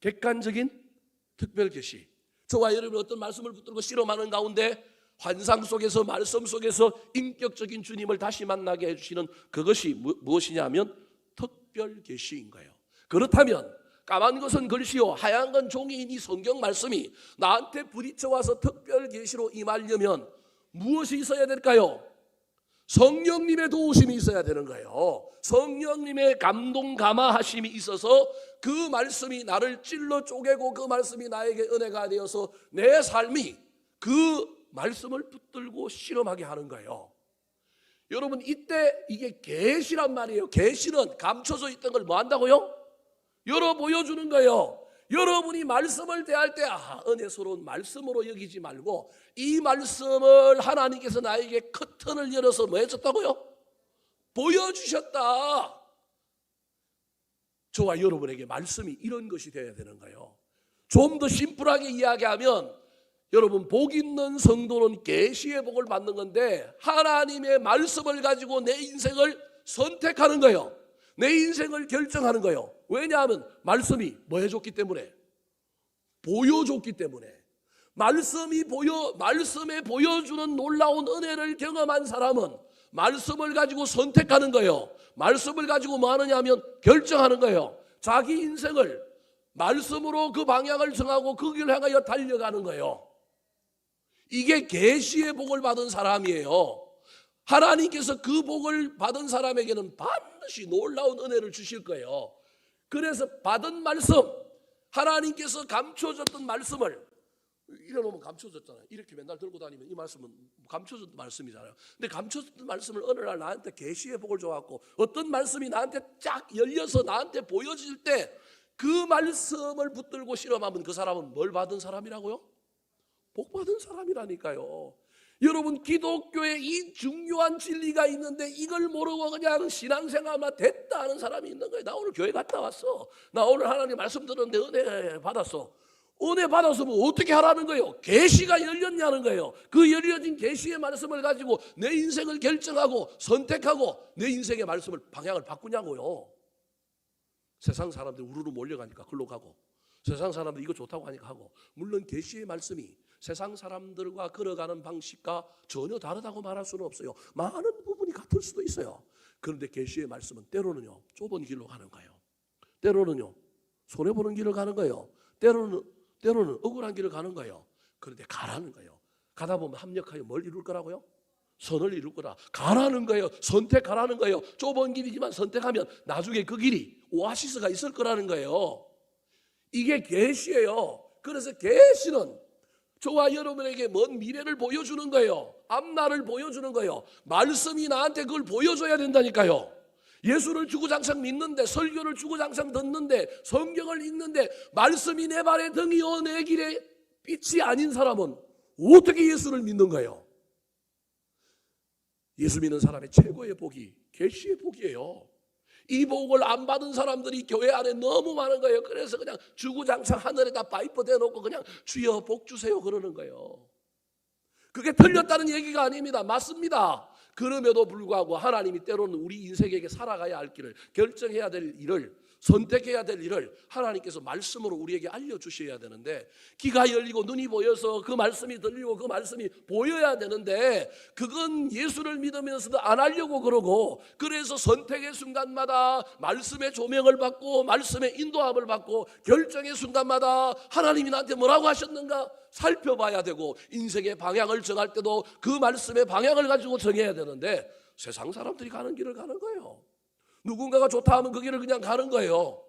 객관적인 특별 계시. 저와 여러분 어떤 말씀을 붙들고 실험하는 가운데 환상 속에서 말씀 속에서 인격적인 주님을 다시 만나게 해주시는 그것이 무엇이냐면 특별 계시인 거예요. 그렇다면 까만 것은 글씨요 하얀 건 종이인 이 성경 말씀이 나한테 부딪혀와서 특별 계시로 임하려면 무엇이 있어야 될까요? 성령님의 도우심이 있어야 되는 거예요. 성령님의 감동 감화하심이 있어서 그 말씀이 나를 찔러 쪼개고 그 말씀이 나에게 은혜가 되어서 내 삶이 그 말씀을 붙들고 실험하게 하는 거예요. 여러분 이때 이게 계시란 말이에요. 계시는 감춰져 있던 걸 뭐 한다고요? 열어 보여주는 거예요. 여러분이 말씀을 대할 때 은혜스러운 말씀으로 여기지 말고 이 말씀을 하나님께서 나에게 커튼을 열어서 뭐 해줬다고요? 보여주셨다. 저와 여러분에게 말씀이 이런 것이 되어야 되는 거예요. 좀 더 심플하게 이야기하면 여러분 복 있는 성도는 계시의 복을 받는 건데 하나님의 말씀을 가지고 내 인생을 선택하는 거예요. 내 인생을 결정하는 거예요. 왜냐하면 말씀이 뭐 해줬기 때문에, 보여줬기 때문에. 말씀에 보여주는 놀라운 은혜를 경험한 사람은 말씀을 가지고 선택하는 거예요. 말씀을 가지고 뭐 하느냐 하면 결정하는 거예요. 자기 인생을 말씀으로 그 방향을 정하고 그 길을 향하여 달려가는 거예요. 이게 계시의 복을 받은 사람이에요. 하나님께서 그 복을 받은 사람에게는 반드시 놀라운 은혜를 주실 거예요. 그래서 받은 말씀, 하나님께서 감춰줬던 말씀을 이래놓으면 감춰졌잖아요. 이렇게 맨날 들고 다니면 이 말씀은 감춰졌던 말씀이잖아요. 근데 감춰졌던 말씀을 어느 날 나한테 계시의 복을 줘갖고 어떤 말씀이 나한테 쫙 열려서 나한테 보여질 때 그 말씀을 붙들고 실험하면 그 사람은 뭘 받은 사람이라고요? 복 받은 사람이라니까요. 여러분, 기독교에 이 중요한 진리가 있는데 이걸 모르고 그냥 신앙생활만 됐다 하는 사람이 있는 거예요. 나 오늘 교회 갔다 왔어. 나 오늘 하나님 말씀 들었는데 은혜 받았어. 은혜 받았으면 어떻게 하라는 거예요? 계시가 열렸냐는 거예요. 그 열려진 계시의 말씀을 가지고 내 인생을 결정하고 선택하고 내 인생의 말씀을 방향을 바꾸냐고요. 세상 사람들이 우르르 몰려가니까 글로 가고, 세상 사람들이 이거 좋다고 하니까 하고. 물론 계시의 말씀이 세상 사람들과 걸어가는 방식과 전혀 다르다고 말할 수는 없어요. 많은 부분이 같을 수도 있어요. 그런데 계시의 말씀은 때로는요 좁은 길로 가는 거예요. 때로는요 손해보는 길을 가는 거예요. 때로는 억울한 길을 가는 거예요. 그런데 가라는 거예요. 가다 보면 합력하여 뭘 이룰 거라고요? 선을 이룰 거라. 가라는 거예요. 선택하라는 거예요. 좁은 길이지만 선택하면 나중에 그 길이 오아시스가 있을 거라는 거예요. 이게 계시예요. 그래서 계시는 저와 여러분에게 먼 미래를 보여주는 거예요. 앞날을 보여주는 거예요. 말씀이 나한테 그걸 보여줘야 된다니까요. 예수를 주구장창 믿는데, 설교를 주구장창 듣는데, 성경을 읽는데 말씀이 내 발의 등이요 내 길의 빛이 아닌 사람은 어떻게 예수를 믿는 거예요? 예수 믿는 사람의 최고의 복이 계시의 복이에요. 이 복을 안 받은 사람들이 교회 안에 너무 많은 거예요. 그래서 그냥 주구장창 하늘에다 파이프 대놓고 그냥 주여 복 주세요 그러는 거예요. 그게 틀렸다는 얘기가 아닙니다. 맞습니다. 그럼에도 불구하고 하나님이 때로는 우리 인생에게 살아가야 할 길을, 결정해야 될 일을, 선택해야 될 일을 하나님께서 말씀으로 우리에게 알려주셔야 되는데, 귀가 열리고 눈이 보여서 그 말씀이 들리고 그 말씀이 보여야 되는데 그건 예수를 믿으면서도 안 하려고 그러고, 그래서 선택의 순간마다 말씀의 조명을 받고 말씀의 인도함을 받고 결정의 순간마다 하나님이 나한테 뭐라고 하셨는가 살펴봐야 되고, 인생의 방향을 정할 때도 그 말씀의 방향을 가지고 정해야 되는데 세상 사람들이 가는 길을 가는 거예요. 누군가가 좋다 하면 그 길을 그냥 가는 거예요.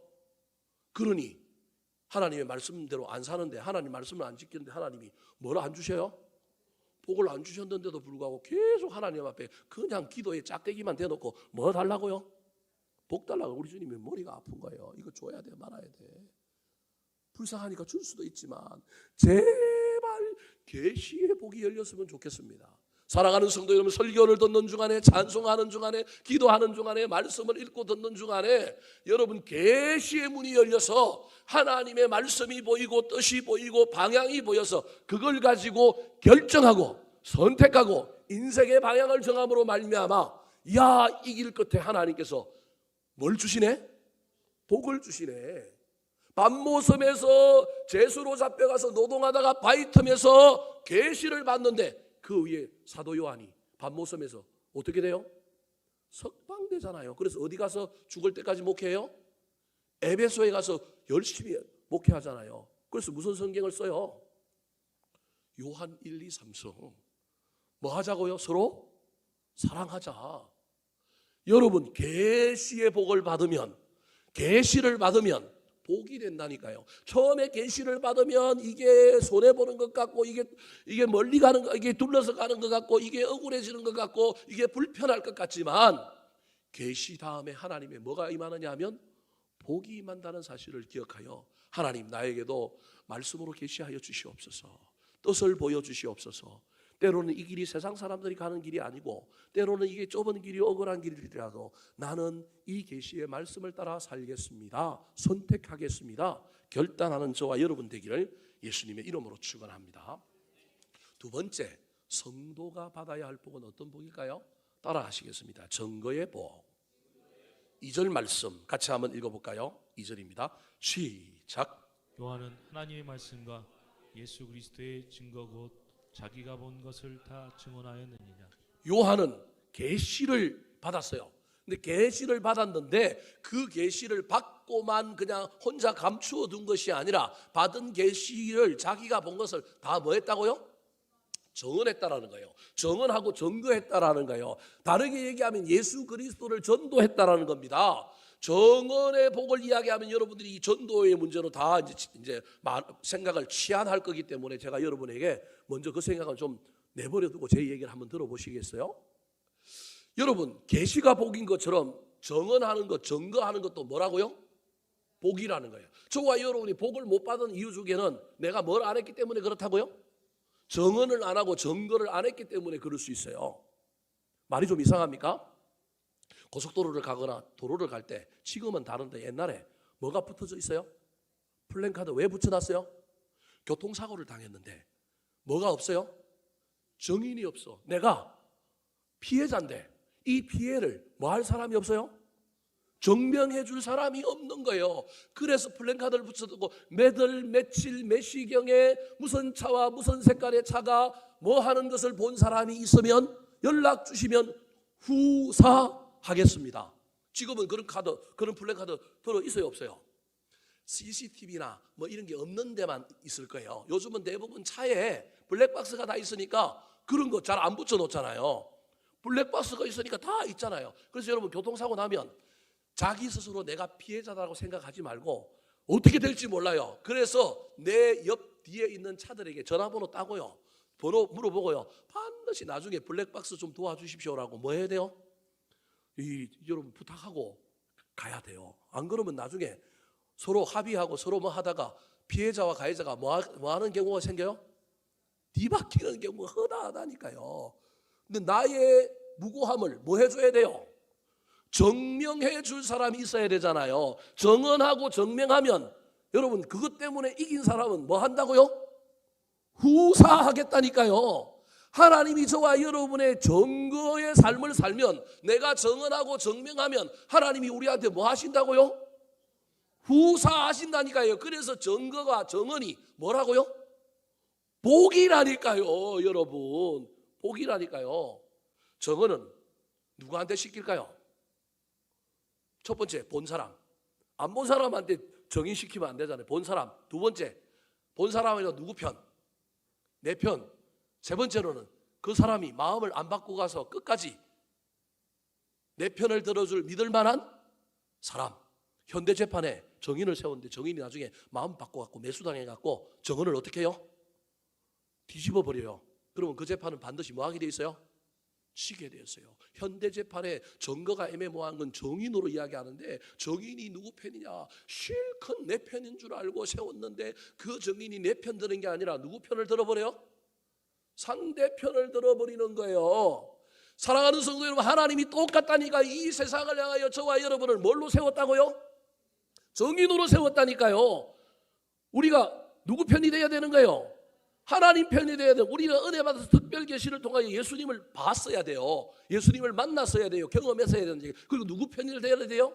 그러니 하나님의 말씀대로 안 사는데, 하나님 말씀을 안 지키는데 하나님이 뭘 안 주셔요? 복을 안 주셨는데도 불구하고 계속 하나님 앞에 그냥 기도에 짝대기만 대놓고 뭐 달라고요? 복 달라고. 우리 주님이 머리가 아픈 거예요. 이거 줘야 돼 말아야 돼. 불쌍하니까 줄 수도 있지만 제발 계시의 복이 열렸으면 좋겠습니다. 사랑하는 성도 여러분, 설교를 듣는 중간에, 찬송하는 중간에, 기도하는 중간에, 말씀을 읽고 듣는 중간에 여러분 계시의 문이 열려서 하나님의 말씀이 보이고 뜻이 보이고 방향이 보여서 그걸 가지고 결정하고 선택하고 인생의 방향을 정함으로 말미암아, 야, 이 길 끝에 하나님께서 뭘 주시네? 복을 주시네. 밤모섬에서 제수로 잡혀가서 노동하다가 바위 틈에서 계시를 받는데 그 위에 사도 요한이 밤모섬에서 어떻게 돼요? 석방되잖아요. 그래서 어디 가서 죽을 때까지 목회해요? 에베소에 가서 열심히 목회하잖아요. 그래서 무슨 성경을 써요? 요한 1, 2, 3성. 뭐 하자고요? 서로 사랑하자. 여러분, 계시의 복을 받으면, 계시를 받으면 복이 된다니까요. 처음에 계시를 받으면 이게 손해보는 것 같고, 이게 멀리 가는 것, 이게 둘러서 가는 것 같고, 이게 억울해지는 것 같고, 이게 불편할 것 같지만 계시 다음에 하나님의 뭐가 임하느냐 하면 복이 임한다는 사실을 기억하여, 하나님 나에게도 말씀으로 계시하여 주시옵소서, 뜻을 보여주시옵소서. 때로는 이 길이 세상 사람들이 가는 길이 아니고, 때로는 이게 좁은 길이 억울한 길이라도 나는 이 계시의 말씀을 따라 살겠습니다, 선택하겠습니다, 결단하는 저와 여러분 되기를 예수님의 이름으로 축원합니다. 두 번째, 성도가 받아야 할 복은 어떤 복일까요? 따라 하시겠습니다. 증거의 복. 2절 말씀 같이 한번 읽어볼까요? 2절입니다. 시작. 요한은 하나님의 말씀과 예수 그리스도의 증거 곧 자기가 본 것을 다 증언하였느니라. 요한은 계시를 받았어요. 근데 계시를 받았는데 그 계시를 받고만 그냥 혼자 감추어 둔 것이 아니라 받은 계시를 자기가 본 것을 다 뭐 했다고요? 증언했다라는 거예요. 증언하고 증거했다라는 거예요. 다르게 얘기하면 예수 그리스도를 전도했다라는 겁니다. 정언의 복을 이야기하면 여러분들이 이 전도의 문제로 다 이제 생각을 치안할 거기 때문에 제가 여러분에게 먼저 그 생각을 좀 내버려 두고 제 얘기를 한번 들어보시겠어요? 여러분, 계시가 복인 것처럼 정언하는 것, 증거하는 것도 뭐라고요? 복이라는 거예요. 저와 여러분이 복을 못 받은 이유 중에는 내가 뭘 안 했기 때문에 그렇다고요? 정언을 안 하고 증거를 안 했기 때문에 그럴 수 있어요. 말이 좀 이상합니까? 고속도로를 가거나 도로를 갈 때, 지금은 다른데 옛날에 뭐가 붙어져 있어요? 플랜카드 왜 붙여놨어요? 교통사고를 당했는데 뭐가 없어요? 증인이 없어. 내가 피해자인데 이 피해를 뭐 할 사람이 없어요? 증명해 줄 사람이 없는 거예요. 그래서 플랜카드를 붙여두고 몇월 며칠 몇 시경에 무슨 차와 무슨 색깔의 차가 뭐 하는 것을 본 사람이 있으면 연락 주시면 후사하겠습니다. 지금은 그런 카드, 그런 플랜카드 들어 있어요, 없어요? CCTV나 뭐 이런 게 없는 데만 있을 거예요. 요즘은 대부분 차에 블랙박스가 다 있으니까 그런 거 잘 안 붙여 놓잖아요. 블랙박스가 있으니까 다 있잖아요. 그래서 여러분, 교통사고 나면 자기 스스로 내가 피해자라고 생각하지 말고 어떻게 될지 몰라요. 그래서 내 옆 뒤에 있는 차들에게 전화번호 따고요, 번호 물어보고요, 반드시 나중에 블랙박스 좀 도와주십시오라고 뭐 해야 돼요? 여러분 부탁하고 가야 돼요. 안 그러면 나중에 서로 합의하고 서로 뭐 하다가 피해자와 가해자가 뭐 하는 경우가 생겨요? 뒤바뀌는 경우가 허다하다니까요. 근데 나의 무고함을 뭐 해줘야 돼요? 증명해 줄 사람이 있어야 되잖아요. 증언하고 증명하면 여러분, 그것 때문에 이긴 사람은 뭐 한다고요? 후사하겠다니까요. 하나님이 저와 여러분의 증거의 삶을 살면, 내가 증언하고 증명하면 하나님이 우리한테 뭐 하신다고요? 후사하신다니까요. 그래서 증거가, 증언이 뭐라고요? 복이라니까요. 여러분, 복이라니까요. 증언은 누구한테 시킬까요? 첫 번째, 본 사람. 안 본 사람한테 정인시키면 안 되잖아요. 본 사람. 두 번째, 본 사람이 누구 편? 내 편. 세 번째로는 그 사람이 마음을 안 바꾸고 가서 끝까지 내 편을 들어줄 믿을 만한 사람. 현대재판에 정인을 세웠는데 정인이 나중에 마음 바꿔갖고 매수당해갖고 정언을 어떻게 해요? 뒤집어 버려요. 그러면 그 재판은 반드시 뭐 하게 돼 있어요? 치게 되었어요. 현대재판에 증거가 애매모호한 건 정인으로 이야기하는데, 정인이 누구 편이냐? 실컷 내 편인 줄 알고 세웠는데 그 정인이 내 편 드는 게 아니라 누구 편을 들어버려요? 상대편을 들어버리는 거예요. 사랑하는 성도 여러분, 하나님이 똑같다니까 이 세상을 향하여 저와 여러분을 뭘로 세웠다고요? 정인으로 세웠다니까요. 우리가 누구 편이 돼야 되는 거예요? 하나님 편이 돼야 돼요. 우리는 은혜 받아서 특별 계시를 통하여 예수님을 봤어야 돼요. 예수님을 만났어야 돼요. 경험했어야 되는데, 그리고 누구 편이 돼야 돼요?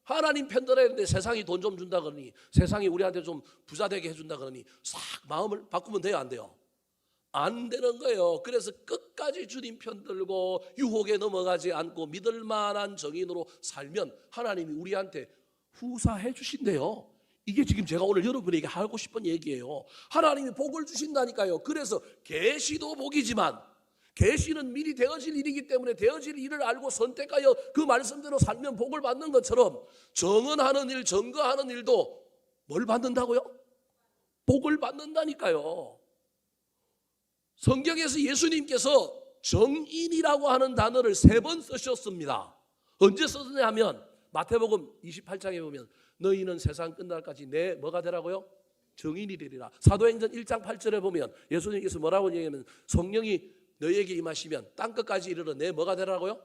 하나님 편 들어야 되는데 세상이 돈 좀 준다 그러니, 세상이 우리한테 좀 부자 되게 해준다 그러니 싹 마음을 바꾸면 돼요, 안 돼요? 안 되는 거예요. 그래서 끝까지 주님 편 들고 유혹에 넘어가지 않고 믿을 만한 정인으로 살면 하나님이 우리한테 후사해 주신대요. 이게 지금 제가 오늘 여러분에게 하고 싶은 얘기예요. 하나님이 복을 주신다니까요. 그래서 계시도 복이지만, 계시는 미리 되어질 일이기 때문에 되어질 일을 알고 선택하여 그 말씀대로 살면 복을 받는 것처럼, 정언하는 일, 증거하는 일도 뭘 받는다고요? 복을 받는다니까요. 성경에서 예수님께서 정인이라고 하는 단어를 3번 쓰셨습니다. 언제 썼느냐 하면 마태복음 28장에 보면 너희는 세상 끝날까지 내 뭐가 되라고요? 정인이 되리라. 사도행전 1장 8절에 보면 예수님께서 뭐라고 얘기하면, 성령이 너희에게 임하시면 땅끝까지 이르러 내 뭐가 되라고요?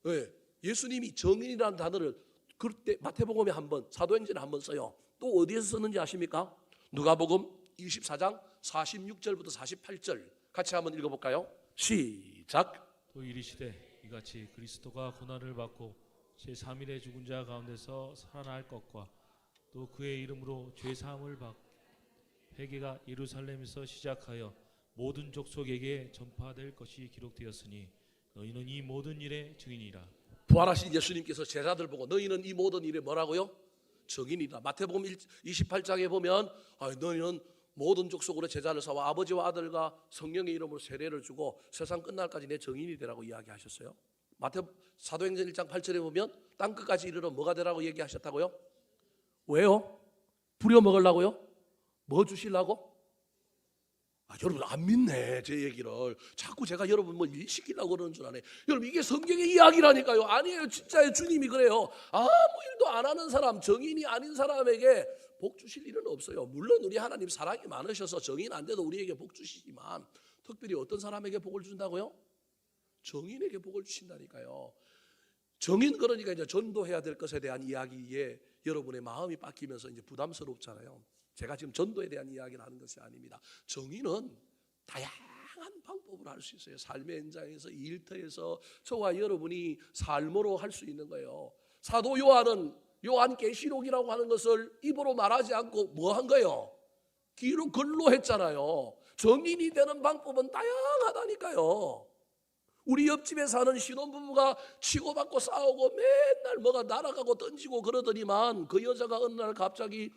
네. 예수님이 정인이라는 단어를 그때 마태복음에 한 번, 사도행전에 한 번 써요. 또 어디에서 썼는지 아십니까? 누가복음 24장 46절부터 48절 같이 한번 읽어볼까요? 시작. 또 이르시되 이같이 그리스도가 고난을 받고 제3일에 죽은 자 가운데서 살아날 것과 또 그의 이름으로 죄사함을 받고 회개가 예루살렘에서 시작하여 모든 족속에게 전파될 것이 기록되었으니 너희는 이 모든 일의 증인이라. 부활하신 예수님께서 제자들 보고 너희는 이 모든 일에 뭐라고요? 증인이다. 마태복음 28장에 보면 너희는 모든 족속으로 제자를 삼아 아버지와 아들과 성령의 이름으로 세례를 주고 세상 끝날까지 내 증인이 되라고 이야기하셨어요. 사도행전 1장 8절에 보면 땅끝까지 이르러 뭐가 되라고 얘기하셨다고요? 왜요? 부려먹으려고요? 뭐 주시려고? 여러분 안 믿네 제 얘기를. 자꾸 제가 여러분 뭐 일 시키려고 그러는 줄 아네. 여러분 이게 성경의 이야기라니까요. 아니에요. 진짜요. 주님이 그래요. 아무 일도 안 하는 사람, 정인이 아닌 사람에게 복 주실 일은 없어요. 물론 우리 하나님 사랑이 많으셔서 정인 안 돼도 우리에게 복 주시지만 특별히 어떤 사람에게 복을 준다고요? 정인에게 복을 주신다니까요. 정인, 그러니까 이제 전도해야 될 것에 대한 이야기에 여러분의 마음이 빡히면서 이제 부담스럽잖아요. 제가 지금 전도에 대한 이야기를 하는 것이 아닙니다. 정의는 다양한 방법으로 할 수 있어요. 삶의 현장에서, 일터에서 저와 여러분이 삶으로 할 수 있는 거예요. 사도 요한은 요한계시록이라고 하는 것을 입으로 말하지 않고 뭐 한 거예요? 귀로 글로 했잖아요. 정인이 되는 방법은 다양하다니까요. 우리 옆집에 사는 신혼부부가 치고받고 싸우고 맨날 뭐가 날아가고 던지고 그러더니만 그 여자가 어느 날 갑자기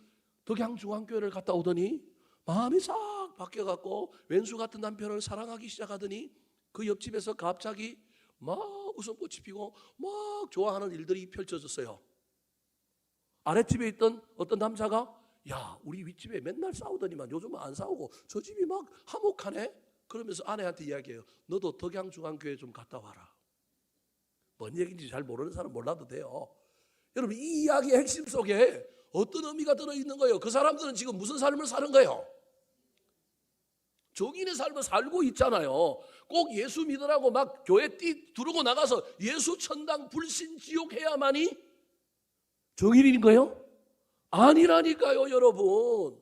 덕양중앙교회를 갔다 오더니 마음이 싹 바뀌어갖고 왼수 같은 남편을 사랑하기 시작하더니 그 옆집에서 갑자기 막 웃음꽃이 피고 막 좋아하는 일들이 펼쳐졌어요. 아랫집에 있던 어떤 남자가 야, 우리 윗집에 맨날 싸우더니만 요즘은 안 싸우고 저 집이 막 화목하네. 그러면서 아내한테 이야기해요. 너도 덕양중앙교회 좀 갔다 와라. 뭔 얘기인지 잘 모르는 사람 몰라도 돼요. 여러분 이 이야기의 핵심 속에 어떤 의미가 들어있는 거예요? 그 사람들은 지금 무슨 삶을 사는 거예요? 정인의 삶을 살고 있잖아요. 꼭 예수 믿으라고 막 교회 두르고 나가서 예수 천당 불신 지옥 해야만이 정인인 거예요? 아니라니까요, 여러분.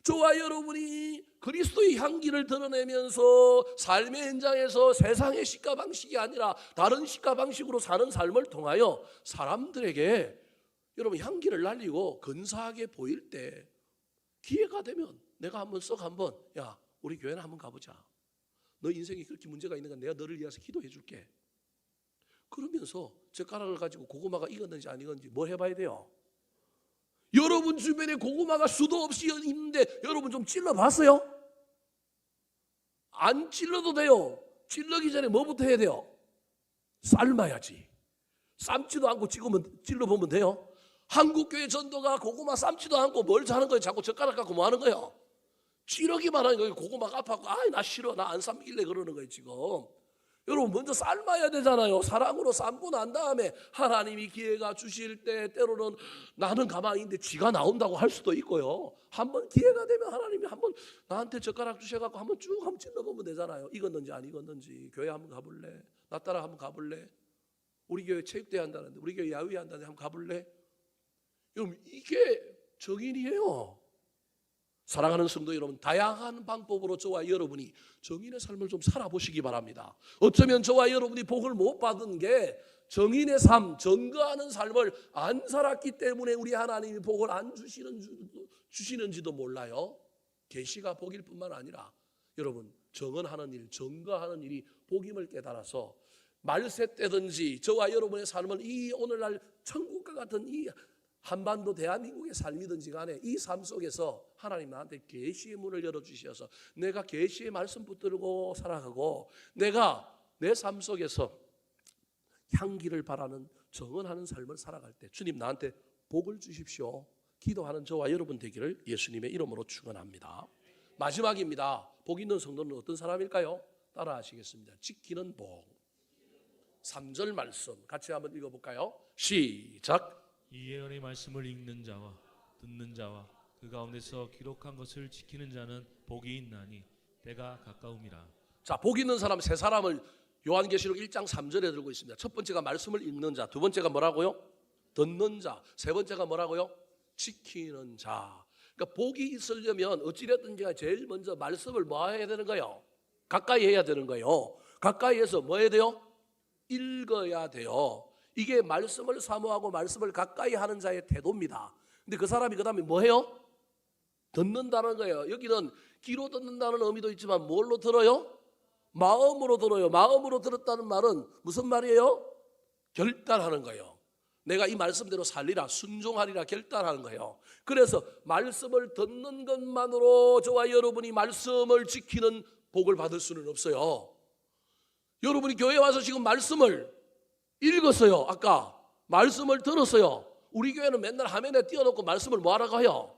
저와 여러분이 그리스도의 향기를 드러내면서 삶의 현장에서 세상의 식과 방식이 아니라 다른 식과 방식으로 사는 삶을 통하여 사람들에게 여러분 향기를 날리고 근사하게 보일 때 기회가 되면 내가 한번 야 우리 교회나 한번 가보자. 너 인생에 그렇게 문제가 있는 건 내가 너를 위해서 기도해 줄게. 그러면서 젓가락을 가지고 고구마가 익었는지 안 익었는지 뭘 해봐야 돼요? 여러분 주변에 고구마가 수도 없이 있는데 여러분 좀 찔러봤어요? 안 찔러도 돼요. 찔러기 전에 뭐부터 해야 돼요? 삶아야지. 삶지도 않고 찔러보면 돼요. 한국교회 전도가 고구마 삶지도 않고 뭘 하는 거예요? 자꾸 젓가락 갖고 뭐 하는 거예요? 찌르기만 하는 거예요. 고구마가 아파갖고 나 싫어, 나 안 삶길래 그러는 거예요 지금. 여러분 먼저 삶아야 되잖아요. 사랑으로 삶고 난 다음에 하나님이 기회가 주실 때 때로는 나는 가만히 있는데 쥐가 나온다고 할 수도 있고요. 한번 기회가 되면 하나님이 한번 나한테 젓가락 주셔갖고 한번 쭉 한번 찔러보면 되잖아요. 익었는지 안 익었는지. 교회 한번 가볼래? 나 따라 한번 가볼래? 우리 교회 체육대회 한다는데, 우리 교회 야외 한다는데 한번 가볼래? 여러분 이게 정인이에요. 사랑하는 성도 여러분, 다양한 방법으로 저와 여러분이 정인의 삶을 좀 살아보시기 바랍니다. 어쩌면 저와 여러분이 복을 못 받은 게 정인의 삶, 정거하는 삶을 안 살았기 때문에 우리 하나님이 복을 안 주시는지도 몰라요. 계시가 복일 뿐만 아니라 여러분 정언하는 일, 정거하는 일이 복임을 깨달아서 말세 때든지 저와 여러분의 삶을 이 오늘날 천국과 같은 이 한반도 대한민국의 삶이든지 간에 이 삶 속에서 하나님 나한테 계시의 문을 열어주셔서 내가 계시의 말씀 붙들고 살아가고 내가 내 삶 속에서 향기를 바라는 정언하는 삶을 살아갈 때 주님 나한테 복을 주십시오. 기도하는 저와 여러분 되기를 예수님의 이름으로 축원합니다. 마지막입니다. 복 있는 성도는 어떤 사람일까요? 따라 하시겠습니다. 지키는 복. 3절 말씀 같이 한번 읽어볼까요? 시작. 이 예언의 말씀을 읽는 자와 듣는 자와 그 가운데서 기록한 것을 지키는 자는 복이 있나니 때가 가까움이라. 자, 복 있는 사람 세 사람을 요한계시록 1장 3절에 들고 있습니다. 첫 번째가 말씀을 읽는 자, 두 번째가 뭐라고요? 듣는 자, 세 번째가 뭐라고요? 지키는 자. 그러니까 복이 있으려면 어찌됐든지 제일 먼저 말씀을 뭐 해야 되는 거예요? 가까이 해야 되는 거예요. 가까이에서 뭐 해야 돼요? 읽어야 돼요. 이게 말씀을 사모하고 말씀을 가까이 하는 자의 태도입니다. 근데 그 사람이 그 다음에 뭐 해요? 듣는다는 거예요. 여기는 귀로 듣는다는 의미도 있지만 뭘로 들어요? 마음으로 들어요. 마음으로 들었다는 말은 무슨 말이에요? 결단하는 거예요. 내가 이 말씀대로 살리라, 순종하리라 결단하는 거예요. 그래서 말씀을 듣는 것만으로 저와 여러분이 말씀을 지키는 복을 받을 수는 없어요. 여러분이 교회에 와서 지금 말씀을 읽었어요. 아까 말씀을 들었어요. 우리 교회는 맨날 화면에 띄워놓고 말씀을 뭐하라고 해요?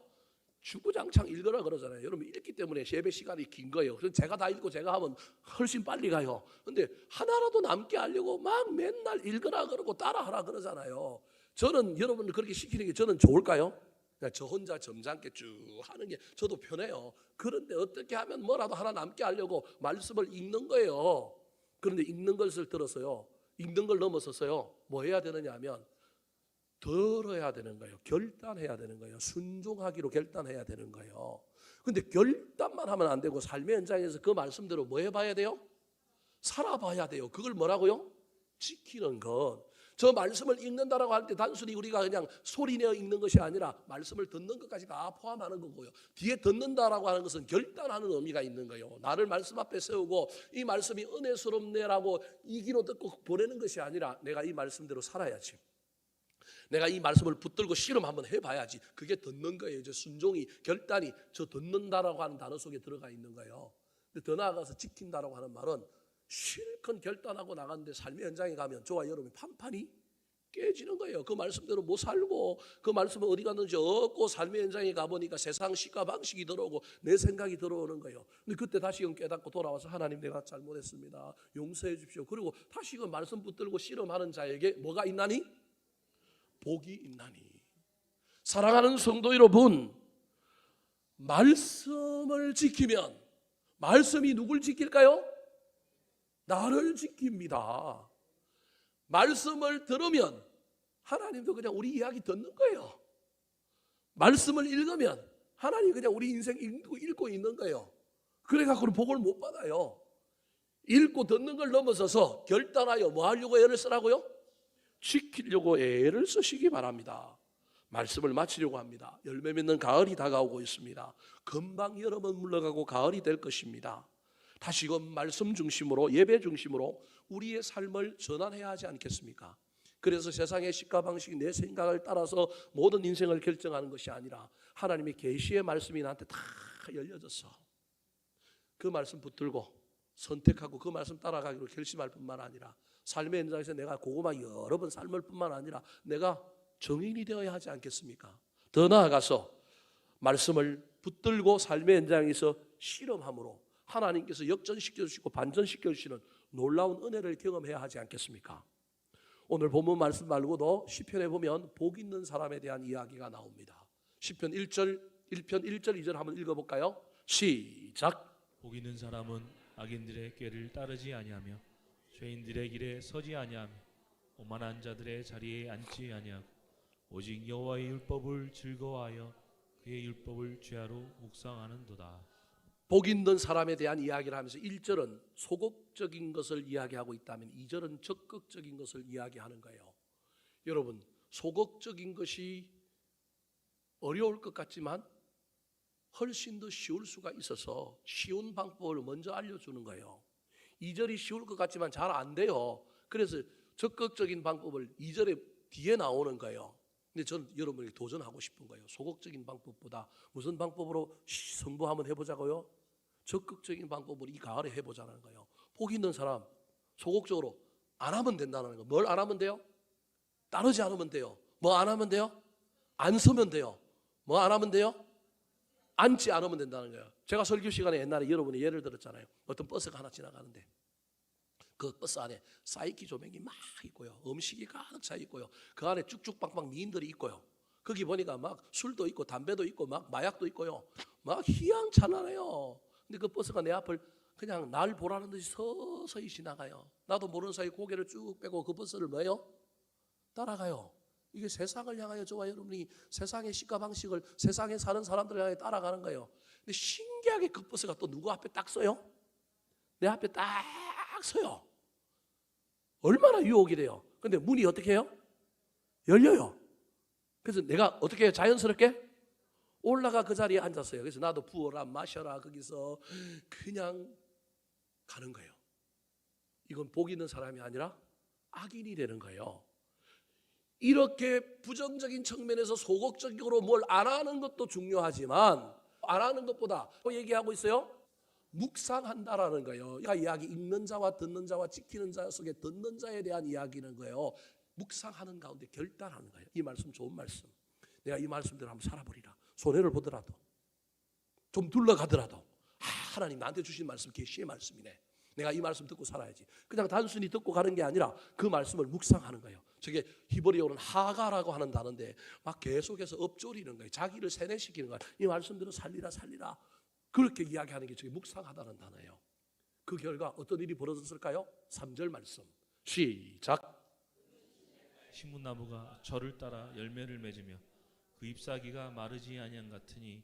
주구장창 읽으라 그러잖아요. 여러분 읽기 때문에 예배 시간이 긴 거예요. 그래서 제가 다 읽고 제가 하면 훨씬 빨리 가요. 근데 하나라도 남게 하려고 막 맨날 읽으라 그러고 따라하라 그러잖아요. 저는 여러분들 그렇게 시키는 게 저는 좋을까요? 그냥 저 혼자 점잖게 쭉 하는 게 저도 편해요. 그런데 어떻게 하면 뭐라도 하나 남게 하려고 말씀을 읽는 거예요. 그런데 읽는 것을 들었어요. 읽는 걸 넘어서서요. 뭐 해야 되느냐 하면 들어야 되는 거예요. 결단해야 되는 거예요. 순종하기로 결단해야 되는 거예요. 근데 결단만 하면 안 되고 삶의 현장에서 그 말씀대로 뭐 해봐야 돼요? 살아봐야 돼요. 그걸 뭐라고요? 지키는 것. 저 말씀을 읽는다라고 할 때 단순히 우리가 그냥 소리내어 읽는 것이 아니라 말씀을 듣는 것까지 다 포함하는 거고요. 뒤에 듣는다라고 하는 것은 결단하는 의미가 있는 거예요. 나를 말씀 앞에 세우고 이 말씀이 은혜스럽네라고 이기로 듣고 보내는 것이 아니라 내가 이 말씀대로 살아야지. 내가 이 말씀을 붙들고 실험 한번 해봐야지. 그게 듣는 거예요. 이제 순종이 결단이 저 듣는다라고 하는 단어 속에 들어가 있는 거예요. 근데 더 나아가서 지킨다라고 하는 말은 실컷 결단하고 나갔는데 삶의 현장에 가면 저와 여러분이 판판이 깨지는 거예요. 그 말씀대로 못 살고 그 말씀은 어디 갔는지 없고 삶의 현장에 가보니까 세상 시가 방식이 들어오고 내 생각이 들어오는 거예요. 근데 그때 다시금 깨닫고 돌아와서 하나님 내가 잘못했습니다. 용서해 주십시오. 그리고 다시금 말씀 붙들고 실험하는 자에게 뭐가 있나니? 복이 있나니. 사랑하는 성도 여러분, 말씀을 지키면 말씀이 누굴 지킬까요? 나를 지킵니다. 말씀을 들으면 하나님도 그냥 우리 이야기 듣는 거예요. 말씀을 읽으면 하나님 그냥 우리 인생 읽고 있는 거예요. 그래갖고 복을 못 받아요. 읽고 듣는 걸 넘어서서 결단하여 뭐 하려고 애를 쓰라고요? 지키려고 애를 쓰시기 바랍니다. 말씀을 마치려고 합니다. 열매 맺는 가을이 다가오고 있습니다. 금방 여름은 물러가고 가을이 될 것입니다. 다시금 말씀 중심으로 예배 중심으로 우리의 삶을 전환해야 하지 않겠습니까? 그래서 세상의 시가 방식이 내 생각을 따라서 모든 인생을 결정하는 것이 아니라 하나님의 계시의 말씀이 나한테 다 열려졌어. 그 말씀 붙들고 선택하고 그 말씀 따라가기로 결심할 뿐만 아니라 삶의 현장에서 내가 고구마 여러 번 삶을 뿐만 아니라 내가 정인이 되어야 하지 않겠습니까? 더 나아가서 말씀을 붙들고 삶의 현장에서 실험함으로 하나님께서 역전시켜 주시고 반전시켜 주시는 놀라운 은혜를 경험해야 하지 않겠습니까? 오늘 본문 말씀 말고도 시편에 보면 복 있는 사람에 대한 이야기가 나옵니다. 시편 1편 1절 2절 한번 읽어볼까요? 시작. 복 있는 사람은 악인들의 꾀를 따르지 아니하며 죄인들의 길에 서지 아니하며 오만한 자들의 자리에 앉지 아니하고 오직 여호와의 율법을 즐거워하여 그의 율법을 죄하로 묵상하는도다. 복 있는 사람에 대한 이야기를 하면서 1절은 소극적인 것을 이야기하고 있다면 2절은 적극적인 것을 이야기하는 거예요. 여러분, 소극적인 것이 어려울 것 같지만 훨씬 더 쉬울 수가 있어서 쉬운 방법을 먼저 알려주는 거예요. 2절이 쉬울 것 같지만 잘 안 돼요. 그래서 적극적인 방법을 2절에 뒤에 나오는 거예요. 근데 저는 여러분에게 도전하고 싶은 거예요. 소극적인 방법보다 무슨 방법으로 성부 한번 해보자고요? 적극적인 방법으로 이 가을에 해보자는 거예요. 복 있는 사람 소극적으로 안 하면 된다는 거. 뭘 안 하면 돼요? 따르지 않으면 돼요. 뭐 안 하면 돼요? 안 서면 돼요. 뭐 안 하면 돼요? 앉지 않으면 된다는 거예요. 제가 설교 시간에 옛날에 여러분이 예를 들었잖아요. 어떤 버스가 하나 지나가는데 그 버스 안에 사이키 조명이 막 있고요. 음식이 가득 차 있고요. 그 안에 쭉쭉빵빵 미인들이 있고요. 거기 보니까 막 술도 있고 담배도 있고 막 마약도 있고요. 막 희양찬란해요. 근데 그 버스가 내 앞을 그냥 날 보라는 듯이 서서히 지나가요. 나도 모르는 사이 고개를 쭉 빼고 그 버스를 뭐예요? 따라가요. 이게 세상을 향하여 저와 여러분이 세상의 시가 방식을 세상에 사는 사람들을 향해 따라가는 거예요. 근데 신기하게 그 버스가 또 누구 앞에 딱 서요? 내 앞에 딱 서요. 얼마나 유혹이 돼요. 근데 문이 어떻게 해요? 열려요. 그래서 내가 어떻게 해요? 자연스럽게 올라가 그 자리에 앉았어요. 그래서 나도 부어라 마셔라 거기서 그냥 가는 거예요. 이건 복 있는 사람이 아니라 악인이 되는 거예요. 이렇게 부정적인 측면에서 소극적으로 뭘 안 하는 것도 중요하지만 안 하는 것보다 또 얘기하고 있어요. 묵상한다라는 거예요. 이 이야기 읽는 자와 듣는 자와 지키는 자 속에 듣는 자에 대한 이야기는 거예요. 묵상하는 가운데 결단하는 거예요. 이 말씀 좋은 말씀. 내가 이 말씀대로 한번 살아버리라. 손해를 보더라도 좀 둘러가더라도 하나님 나한테 주신 말씀 계시의 말씀이네. 내가 이 말씀 듣고 살아야지. 그냥 단순히 듣고 가는 게 아니라 그 말씀을 묵상하는 거예요. 저게 히브리어로는 하가라고 하는 단어인데 막 계속해서 엎조리는 거예요. 자기를 세뇌시키는 거예요. 이 말씀대로 살리라 살리라. 그렇게 이야기하는 게 저게 묵상하다는 단어예요. 그 결과 어떤 일이 벌어졌을까요? 3절 말씀 시작. 신문나무가 저를 따라 열매를 맺으며 그 잎사귀가 마르지 아니한 같으니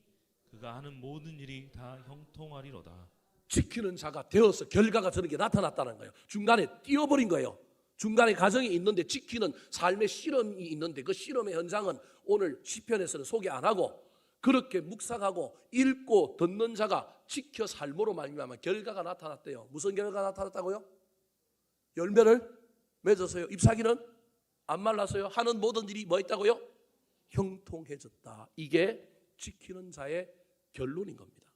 그가 하는 모든 일이 다 형통하리로다. 지키는 자가 되어서 결과가 저렇게 나타났다는 거예요. 중간에 띄어버린 거예요. 중간에 과정이 있는데 지키는 삶의 실험이 있는데 그 실험의 현장은 오늘 시편에서는 소개 안 하고 그렇게 묵상하고 읽고 듣는 자가 지켜 삶으로 말미암아 결과가 나타났대요. 무슨 결과가 나타났다고요? 열매를 맺었어요. 잎사귀는 안 말랐어요. 하는 모든 일이 뭐 있다고요? 형통해졌다. 이게 지키는 자의 결론인 겁니다.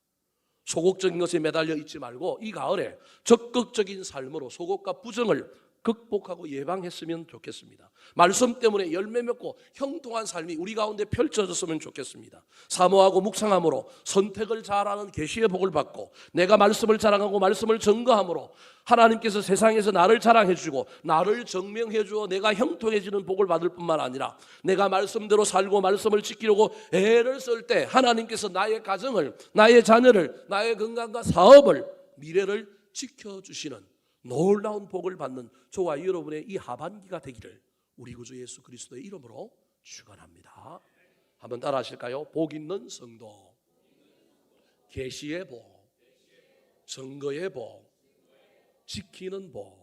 소극적인 것에 매달려 있지 말고 이 가을에 적극적인 삶으로 소극과 부정을 극복하고 예방했으면 좋겠습니다. 말씀 때문에 열매 맺고 형통한 삶이 우리 가운데 펼쳐졌으면 좋겠습니다. 사모하고 묵상함으로 선택을 잘하는 계시의 복을 받고 내가 말씀을 자랑하고 말씀을 증거함으로 하나님께서 세상에서 나를 자랑해 주고 나를 증명해 주어 내가 형통해지는 복을 받을 뿐만 아니라 내가 말씀대로 살고 말씀을 지키려고 애를 쓸 때 하나님께서 나의 가정을, 나의 자녀를, 나의 건강과 사업을, 미래를 지켜주시는 놀라운 복을 받는 저와 여러분의 이 하반기가 되기를 우리 구주 예수 그리스도의 이름으로 축원합니다. 한번 따라 하실까요? 복 있는 성도, 계시의 복, 증거의 복, 지키는 복,